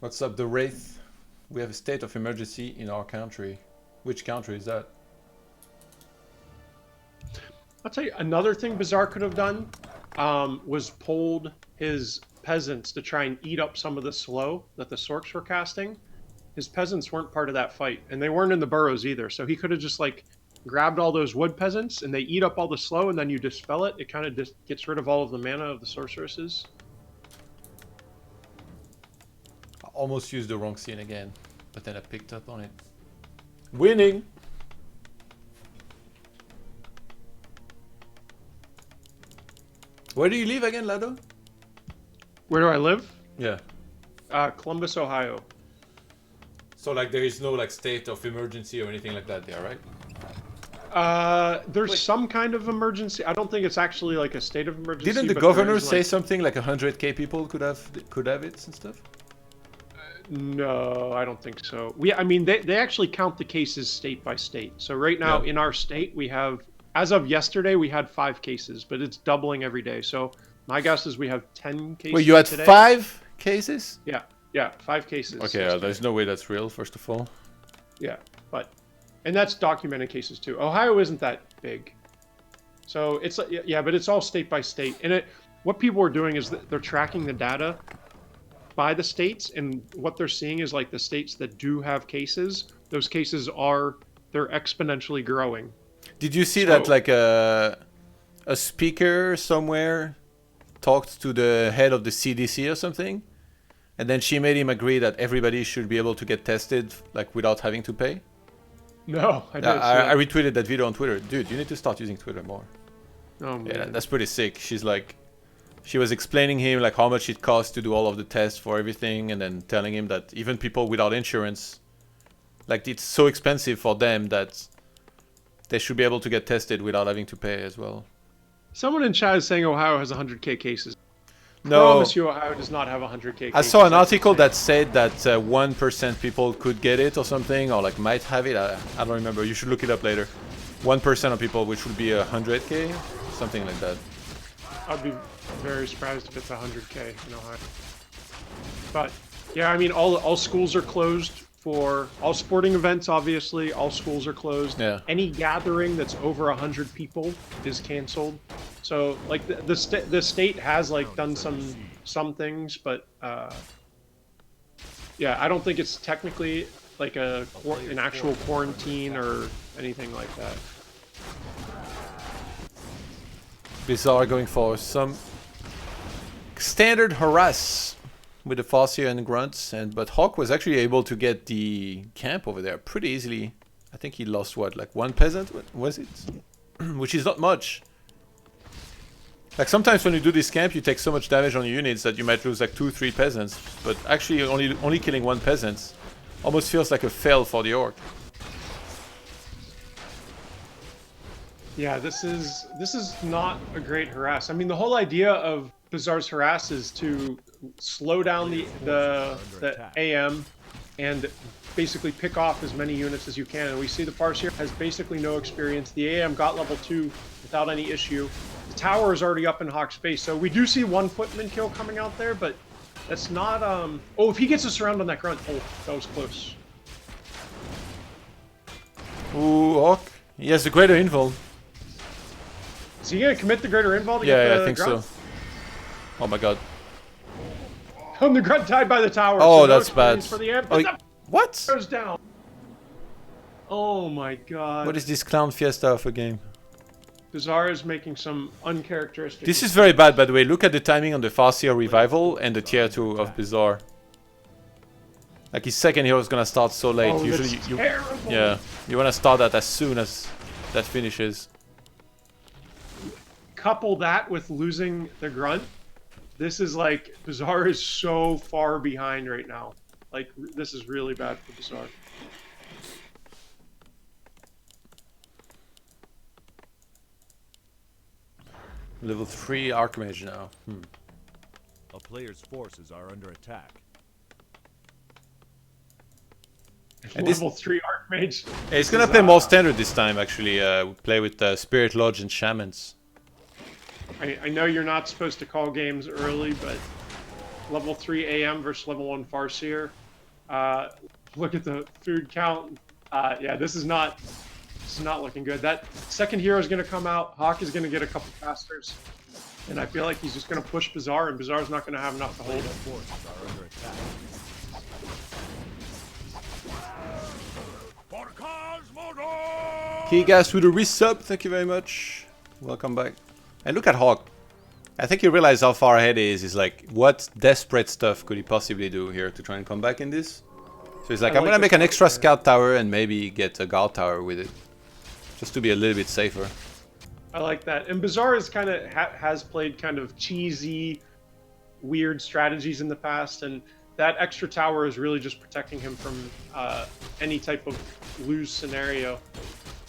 What's up, the Wraith? We have a state of emergency in our country. Which country is that? I'll tell you, another thing Bizzare could have done was pulled his peasants to try and eat up some of the slow that the Sorks were casting. His peasants weren't part of that fight, and they weren't in the burrows either, so he could have just, like, grabbed all those wood peasants, and they eat up all the slow, and then you dispel it. It kind of just gets rid of all of the mana of the sorceresses. I almost used the wrong scene again, but then I picked up on it. Winning! Where do you live again, Lado? Where do I live? Yeah. Columbus, Ohio. So like there is no like state of emergency or anything like that there, right? There's some kind of emergency. I don't think it's actually like a state of emergency. Didn't the governor say something like 100k people could have it and stuff? No, I don't think so. I mean, they actually count the cases state by state. So right now in our state, we have, as of yesterday, we had 5 cases, but it's doubling every day. So my guess is we have 10 cases. Wait, you had today. 5 cases? Yeah, 5 cases. Okay, there's no way that's real, first of all. Yeah, and that's documented cases too. Ohio isn't that big. So it's, yeah, but it's all state by state. And what people are doing is that they're tracking the data by the states, and what they're seeing is like the states that do have cases, those cases they're exponentially growing. Did you see that like a speaker somewhere talked to the head of the CDC or something, and then she made him agree that everybody should be able to get tested like without having to pay? No, I didn't. I retweeted that video on Twitter. Dude, you need to start using Twitter more. Oh man. Yeah, that's pretty sick. She was explaining him like how much it costs to do all of the tests for everything, and then telling him that even people without insurance, like it's so expensive for them that they should be able to get tested without having to pay as well. Someone in chat is saying Ohio has 100k cases. No, I promise you Ohio does not have 100k cases. I saw an article that said that 1% people could get it or something, or like might have it. I don't remember. You should look it up later. 1% of people, which would be 100k, something like that. I'd be very surprised if it's 100k in Ohio. But yeah, I mean, all schools are closed for all sporting events. Obviously, all schools are closed. Yeah. Any gathering that's over 100 people is canceled. So like the state has like done some things, but yeah, I don't think it's technically like an actual quarantine or anything like that. Bizzare going for some standard harass with the Farseer and the Grunts, but Hawk was actually able to get the camp over there pretty easily. I think he lost what, like 1 peasant, was it? Which is not much. Like sometimes when you do this camp, you take so much damage on your units that you might lose like 2-3 peasants, but actually only killing 1 peasant almost feels like a fail for the orc. Yeah, this is not a great harass. I mean, the whole idea of Bizzare's harass is to slow down the AM and basically pick off as many units as you can. And we see the Farseer has basically no experience. The AM got level 2 without any issue. The tower is already up in Hawk's base, so we do see 1 footman kill coming out there, but that's not oh, if he gets a surround on that grunt, oh, that was close. Ooh, Hawk. He has the greater invul. Is he gonna commit the greater invul to get the I think grunt? so. Oh my god. Oh, the grunt died by the tower. Oh, so that's bad. For the amp, what? Goes down. Oh my god. What is this clown fiesta of a game? Bizzare is making some uncharacteristic. This is very bad, by the way. Look at the timing on the Farseer revival and the tier 2 of Bizzare. Like his second hero is gonna start so late. Oh, Usually, terrible. you wanna start that as soon as that finishes. Couple that with losing the grunt, this is like Bizzare is so far behind right now. Like this is really bad for Bizzare. Level 3 Archmage now. A player's forces are under attack. And Level 3 Archmage. He's gonna play more standard this time, actually. We play with Spirit Lodge and Shamans. I know you're not supposed to call games early, but level 3 AM versus level 1 Farseer. Look at the food count. Yeah, this is not looking good. That second hero is going to come out. Hawk is going to get a couple casters. And I feel like he's just going to push Bizzare, and Bizzare's not going to have enough to hold it. Forces are under attack. Kigas with a resub, thank you very much. Welcome back. And look at Hawk. I think you realize how far ahead he is. He's like, what desperate stuff could he possibly do here to try and come back in this? So he's like, I'm gonna make an extra scout tower and maybe get a guard tower with it. Just to be a little bit safer. I like that. And Bizzare is kind of has played kind of cheesy, weird strategies in the past, and that extra tower is really just protecting him from any type of lose scenario.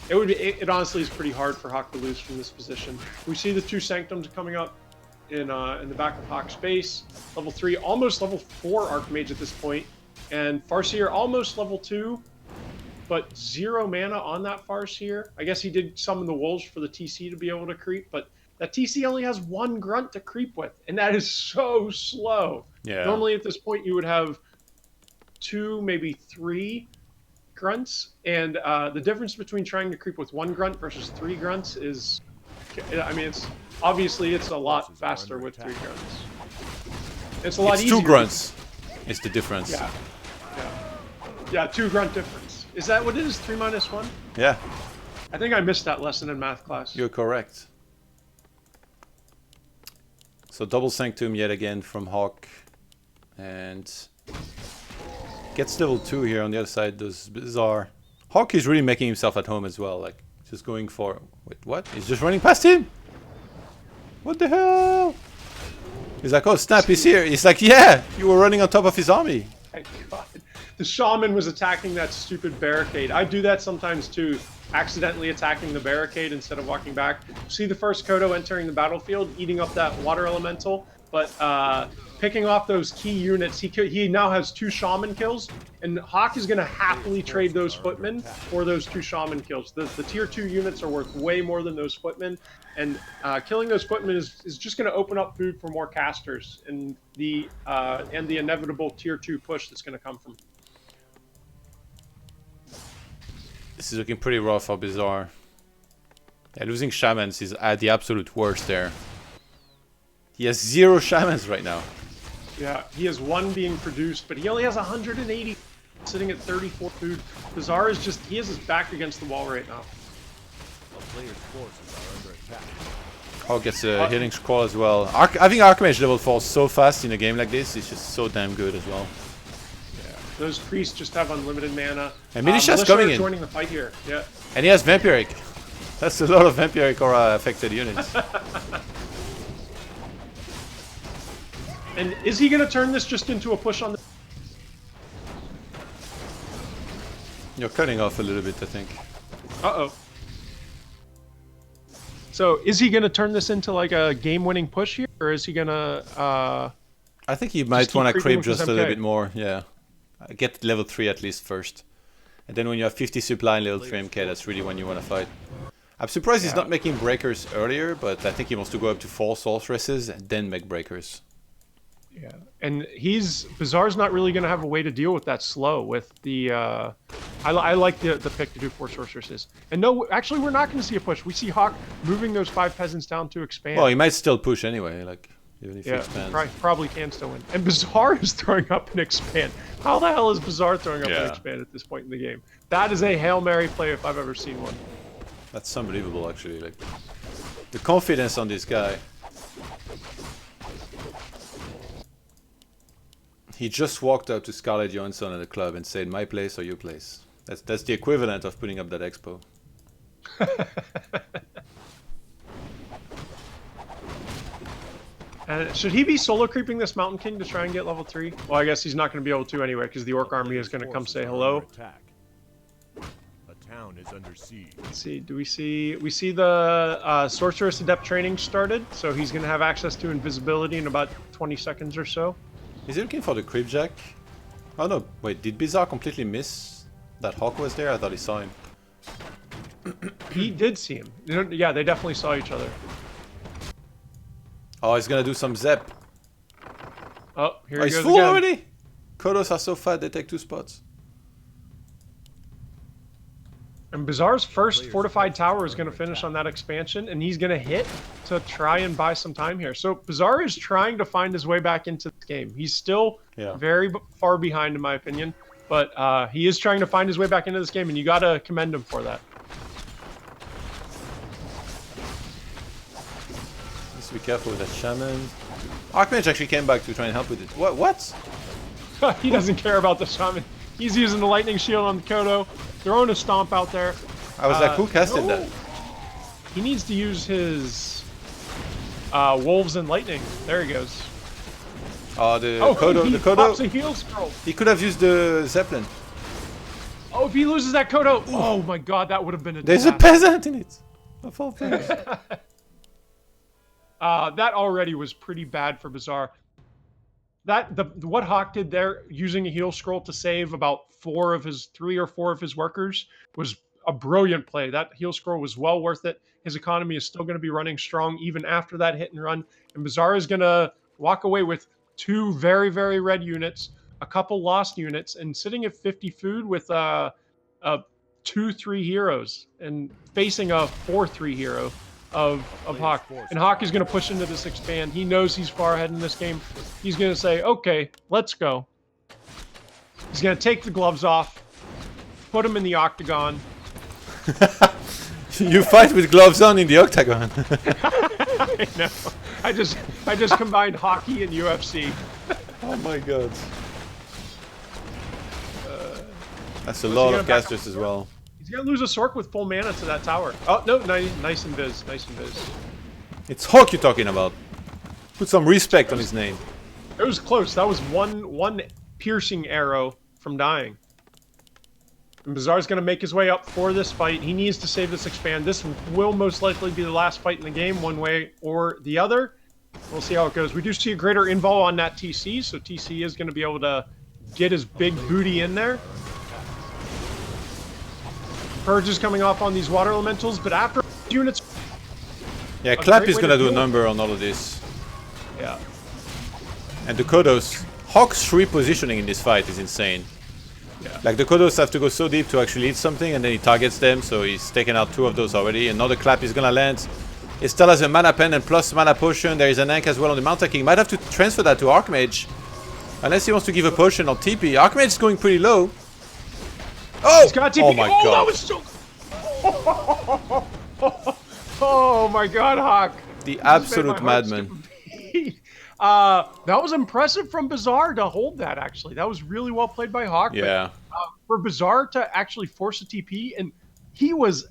It honestly is pretty hard for Hawk to lose from this position. We see the 2 Sanctums coming up in the back of Hawk's base. Level 3, almost level 4 Archmage at this point, and Farseer almost level 2. But 0 mana on that Farseer. I guess he did summon the Wolves for the TC to be able to creep, but that TC only has 1 grunt to creep with, and that is so slow. Yeah. Normally at this point you would have 2, maybe 3 grunts, and the difference between trying to creep with 1 grunt versus 3 grunts is, I mean, it's obviously it's a lot faster with 3 grunts. It's a lot easier. 2 grunts is the difference. Yeah, 2 grunt difference. Is that what it is? 3 minus 1? Yeah, I think I missed that lesson in math class. you're correct. So double Sanctum yet again from Hawk. And gets level 2 here on the other side, does Bizzare. Hawk is really making himself at home as well, like just going for... Wait, what? He's just running past him? What the hell? He's like, oh snap, he's here. He's like, yeah, you were running on top of his army. My God. The shaman was attacking that stupid barricade. I do that sometimes too, accidentally attacking the barricade instead of walking back. See the first Kodo entering the battlefield, eating up that water elemental, but picking off those key units. He now has 2 shaman kills, and Hawk is going to happily trade those footmen for those 2 shaman kills. The tier 2 units are worth way more than those footmen, and killing those footmen is just going to open up food for more casters and the inevitable tier 2 push that's going to come from. This is looking pretty rough for Bizzare. Yeah, losing shamans is at the absolute worst there. He has 0 shamans right now. Yeah, he has 1 being produced, but he only has 180, sitting at 34 food. Bizzare is just, he has his back against the wall right now. A player's forces are under attack. Hawk gets a healing scroll as well. I think Archmage level 4 so fast in a game like this. It's just so damn good as well. Those priests just have unlimited mana. And Militia's coming in. Joining the fight here. Yeah. And he has Vampiric. That's a lot of Vampiric aura affected units. And is he going to turn this just into a push on the... You're cutting off a little bit, I think. Uh-oh. So is he going to turn this into like a game-winning push here, or is he going to... I think he might want to creep just a little bit more, yeah. Get level 3 at least first. And then when you have 50 supply and level 3 MK, that's really when you want to fight. I'm surprised he's not making breakers earlier, but I think he wants to go up to 4 sorceresses and then make breakers. Yeah, and Bizzare's not really going to have a way to deal with that slow with the... I like the pick to do 4 sorceresses. And no, actually we're not going to see a push. We see Hawk moving those 5 peasants down to expand. Well, he might still push anyway, like... Even if he expands. Probably can still win. And Bizzare is throwing up an expand. How the hell is Bizzare throwing up an expand at this point in the game? That is a Hail Mary play if I've ever seen one. That's unbelievable, actually. Like the confidence on this guy. He just walked up to Scarlett Johansson at the club and said, "My place or your place." That's the equivalent of putting up that expo. Should he be solo creeping this Mountain King to try and get level 3? Well, I guess he's not going to be able to anyway, because the Orc army is going to come say hello. A town is under siege. Let's see, we see the Sorceress Adept training started, so he's going to have access to invisibility in about 20 seconds or so. Is he looking for the Creepjack? Oh no, wait, did Bizzare completely miss that Hawk was there? I thought he saw him. He did see him. Yeah, they definitely saw each other. Oh, he's gonna do some Zep. Oh, here Oh, he he's goes full again. already? Kodos are so fat, they take 2 spots. And Bizarre's first fortified tower is going to finish on that expansion, and he's going to hit to try and buy some time here. So Bizzare is trying to find his way back into this game. He's still very far behind, in my opinion, but he is trying to find his way back into this game, and you got to commend him for that. Let's be careful with that shaman. Archmage actually came back to try and help with it. What? He doesn't care about the shaman. He's using the lightning shield on the Kodo, throwing a stomp out there. How was that? Who casted that? He needs to use his wolves and lightning. There he goes. The Oh, Kodo. he The Kodo. pops a heal scroll. He could have used the Zeppelin. Oh, if he loses that Kodo, oh my god, that would have been a There's a disaster. peasant in it. Of all things. That already was pretty bad for Bizzare. What Hawk did there, using a heal scroll to save about 3 or 4 of his workers, was a brilliant play. That heal scroll was well worth it. His economy is still going to be running strong even after that hit and run. And Bizzare is going to walk away with 2 very, very red units, a couple lost units, and sitting at 50 food with 2-3 heroes and facing a 4-3 hero of Hawk. And Hawk is going to push into this expand. He knows he's far ahead in this game. He's going to say, okay, let's go. He's going to take the gloves off, put him in the octagon. You fight with gloves on in the octagon. I know. I just combined hockey and UFC. Oh my god. That's a lot of casters as well. He's going to lose a Sork with full mana to that tower. Oh, no, nice and Biz. Nice and Biz. It's Hawk you're talking about. Put some respect on his name. It was close. That was one piercing arrow from dying. And Bizzare's going to make his way up for this fight. He needs to save this expand. This will most likely be the last fight in the game, one way or the other. We'll see how it goes. We do see a greater invul on that TC, so TC is going to be able to get his big booty in there. Purge is coming off on these water elementals, but after units... Yeah, Clap is gonna do a number on all of this. Yeah. And the Kodos... Hawk's repositioning in this fight is insane. Yeah. Like, the Kodos have to go so deep to actually hit something, and then he targets them, so he's taken out 2 of those already. Another Clap is gonna land. It still has a mana pen and plus mana potion. There is an Ank as well on the Mountain King. Might have to transfer that to Archmage. Unless he wants to give a potion on TP. Archmage is going pretty low. Oh! He's got TP. Oh my god. That was so... Oh my god, Hawk. The absolute madman. That was impressive from Bizzare to hold that, actually. That was really well played by Hawk. Yeah. But, for Bizzare to actually force a TP, and he was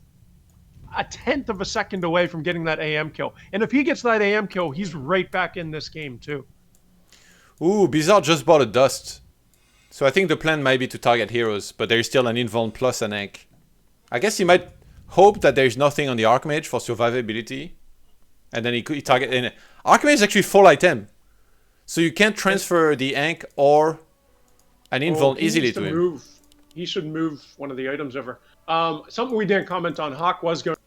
a 1/10 of a second away from getting that AM kill. And if he gets that AM kill, he's right back in this game, too. Ooh, Bizzare just bought a Dust. So I think the plan might be to target heroes, but there's still an invuln plus an Ank. I guess he might hope that there's nothing on the Archmage for survivability. And then he target... And Archmage is actually full item. So you can't transfer the Ank or an invuln easily to him. He should move one of the items over. Something we didn't comment on, Hawk was going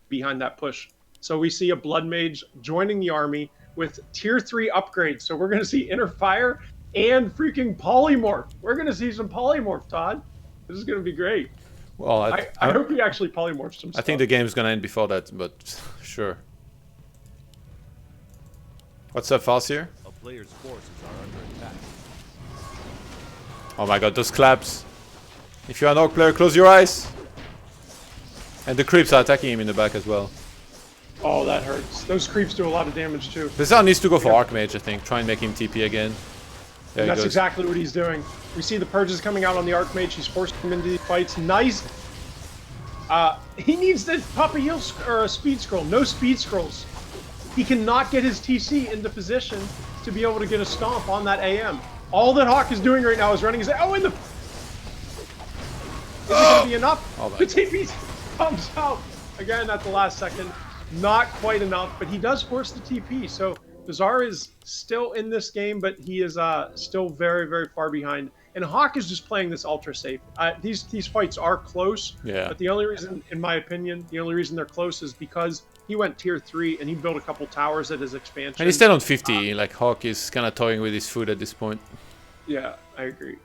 behind that push. So we see a Blood Mage joining the army with tier 3 upgrades. So we're going to see Inner Fire and freaking Polymorph. We're going to see some Polymorph, Todd. This is going to be great. Well, I hope he actually polymorphs some stuff. I think the game's going to end before that, but sure. What's up, Farseer? A player's forces are under attack. Oh my god, those claps. If you're an Orc player, close your eyes. And the creeps are attacking him in the back as well. Oh, that hurts. Those creeps do a lot of damage too. Bizzare needs to go for Archmage, I think. Try and make him TP again. There he That's goes. exactly what he's doing. We see the purges coming out on the Archmage. He's forced him into these fights. Nice. He needs to pop a heal or a speed scroll. No speed scrolls. He cannot get his TC into position to be able to get a stomp on that AM. All that Hawk is doing right now is running his... Oh, in the... Is it going to be enough? Oh my The TP comes out again at the last second. Not quite enough, but he does force the TP. So Bizzare is still in this game, but he is still very, very far behind. And Hawk is just playing this ultra safe. These fights are close, Yeah. but the only reason, in my opinion, the only reason they're close is because he went tier 3 and he built a couple towers at his expansion. And he's still on 50. Like Hawk is kind of toying with his food at this point. Yeah, I agree.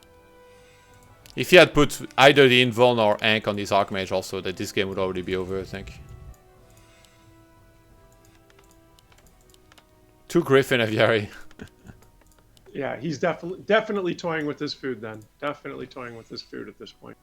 If he had put either the Invuln or Ankh on his Archmage also, that this game would already be over, I think. 2 Griffin Aviary. Yeah, he's definitely toying with his food then. Definitely toying with his food at this point.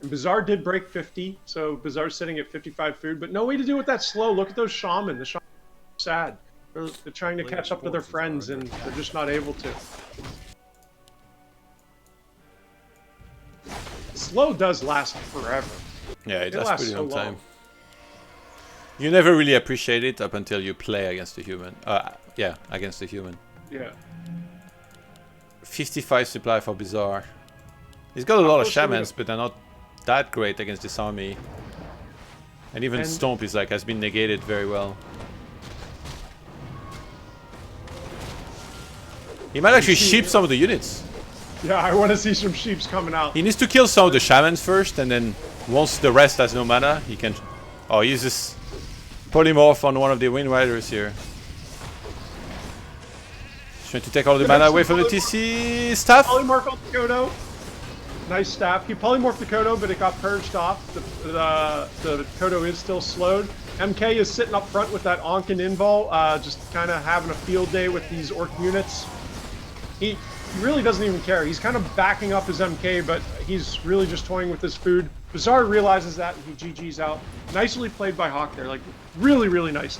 And Bizzare did break 50, so Bizarre's sitting at 55 food, but no way to do it that slow. Look at those Shaman. The Shaman are sad. They're trying to catch up to their friends, and they're just not able to. Slow does last forever. Yeah, it lasts pretty so long time. You never really appreciate it up until you play against the human. Yeah, against the human. Yeah. 55 supply for Bizzare. He's got a lot of shamans, but they're not that great against this army. And even Stomp is like has been negated very well. He might actually sheep some of the units. Yeah, I want to see some sheeps coming out. He needs to kill some of the shamans first, and then once the rest has no mana, he can... Oh, he uses polymorph on one of the Wind Riders here. Trying to take all the mana away from the TC staff. Polymorph on the Kodo. Nice staff. He polymorphed the Kodo, but it got purged off. The Kodo is still slowed. MK is sitting up front with that Ankh and Invul, just kind of having a field day with these Orc units. He really doesn't even care. He's kind of backing up his MK, but he's really just toying with his food. Bizzare realizes that, and he GG's out. Nicely played by Hawk there. Like, really, really nice.